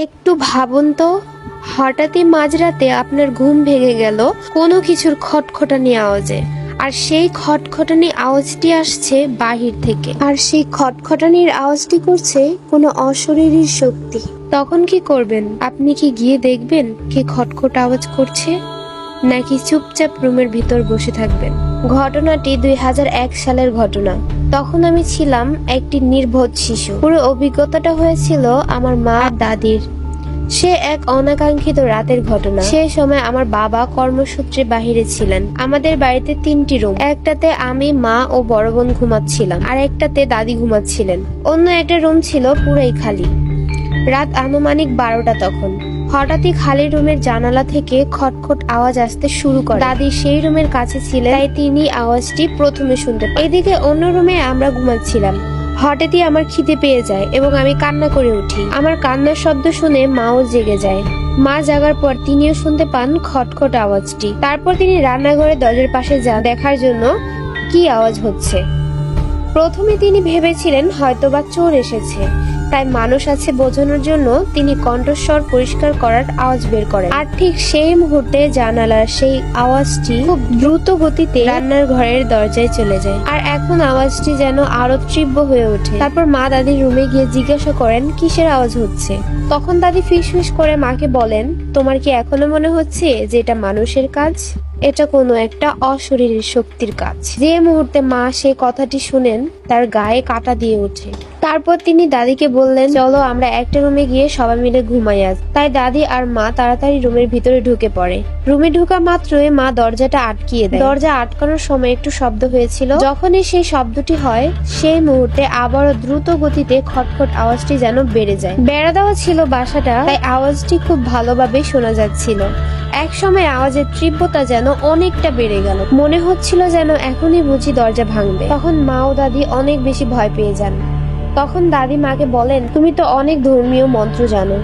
একটু ভাবুন তো, হঠাৎই মাঝরাতে আপনার ঘুম ভেঙে গেল কোনো কিছুর খটখটানি আওয়াজে। আর সেই খটখটানি আওয়াজটি আসছে বাহির থেকে, আর সেই খটখটানির আওয়াজটি করছে কোনো অশরীরী শক্তি। তখন কি করবেন? আপনি কি গিয়ে দেখবেন কি খটখট আওয়াজ করছে, নাকি চুপচাপ রুমের ভিতর বসে থাকবেন? ঘটনাটি 2001 সালের ঘটনা। তখন আমি ছিলাম একটি নির্বোধ শিশু। পুরো অভিজ্ঞতাটা হয়েছিল আমার মা আর দাদির। সে এক অনাকাঙ্ক্ষিত রাতের ঘটনা। সে সময় আমার বাবা কর্মসূত্রে বাহিরে ছিলেন। আমাদের বাড়িতে 3টি রুম। একটাতে আমি, মা ও বড় বোন ঘুমাচ্ছিলাম, আর একটাতে দাদি ঘুমাচ্ছিলেন। অন্য একটা রুম ছিল পুরাই খালি। রাত আনুমানিক 12টা তখন। হঠাৎই খালি রুমের জানালা থেকে খটখট আওয়াজ আসতে শুরু করে। দাদি সেই রুমের কাছে ছিলেন, তাই তিনি আওয়াজটি প্রথমে শুনতে পান। এদিকে অন্য রুমে আমরা ঘুমাচ্ছিলাম। হঠাৎই আমার খিদে পেয়ে যায় এবং আমি কান্না করে উঠি। আমার কান্নার শব্দ শুনে মাও জেগে যায়। মা জাগার পর তিনিও শুনতে পান খটখট আওয়াজটি। তারপর তিনি রান্নাঘরে দরজার পাশে যান দেখার জন্য কি আওয়াজ হচ্ছে। প্রথমে তিনি ভেবেছিলেন হয়তোবা চোর এসেছে, তাই মানুষ আছে বোঝানোর জন্য তিনি কণ্ঠস্বর পরিষ্কার করার আওয়াজ বের করেন। আর ঠিক সেই মুহূর্তে জানালার সেই আওয়াজটি খুব দ্রুত গতিতে রান্নার ঘরের দরজায় চলে যায়। আর এখন আওয়াজটি যেন আরো তীব্র হয়ে ওঠে। তারপর মা দাদির রুমে গিয়ে জিজ্ঞাসা করেন কিসের আওয়াজ হচ্ছে। তখন দাদি ফিসফিস করে মাকে বলেন, তোমার কি এখনো মনে হচ্ছে যে এটা মানুষের কাজ? এটা কোনো একটা অশরীরী শক্তির কাজ। যে মুহূর্তে মা সেই কথাটি শুনেন, তার গায়ে কাঁটা দিয়ে ওঠে। তারপর তিনি দাদিকে বললেন, চলো আমরা একটা রুমে গিয়ে সবাই মিলে ঘুমাই আজ। তাই দাদি আর মা তাড়াতাড়ি রুমের ভিতরে ঢুকে পড়ে। রুমে ঢোকা মাত্রই মা দরজাটা আটকিয়ে দেয়। দরজা আটকানোর সময় একটু শব্দ হয়েছিল। যখনই সেই শব্দটি হয়, সেই মুহূর্তে আবারও দ্রুত গতিতে খটখট আওয়াজটি যেন বেড়ে যায়। বেড়া দেওয়া ছিল বাসাটা, তাই আওয়াজটি খুব ভালোভাবে শোনা যাচ্ছিল। এক সময় আওয়াজের তীব্রতা যেন অনেকটা বেড়ে গেল। মনে হচ্ছিল যেন এখনই বুঝি দরজা ভাঙবে। তখন মা ও দাদি অনেক বেশি ভয় পেয়ে যান। তখন দাদি মাকে বলেন, তুমি তো অনেক ধর্মীয় মন্ত্র জানো,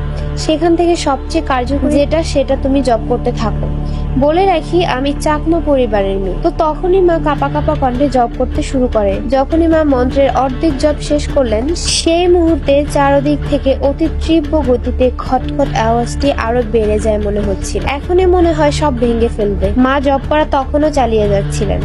সেখান থেকে সবচেয়ে কার্যকরী যেটা সেটা তুমি জপ করতে থাকো। বলে রাখি আমি চাকমা পরিবারের মেয়ে। তো তখনই মা কাঁপা কাঁপা কণ্ঠে জপ করতে শুরু করে। যখনই মা মন্ত্রের অর্ধেক জপ শেষ করলেন, সেই মুহূর্তে চারদিক থেকে অতি তীব্র গতিতে খটখট আওয়াজটি আরো বেড়ে যায় মনে হচ্ছিল। এখনই মনে হয় সব ভেঙে ফেলবে। মা জপ করা তখনও চালিয়ে যাচ্ছিলেন।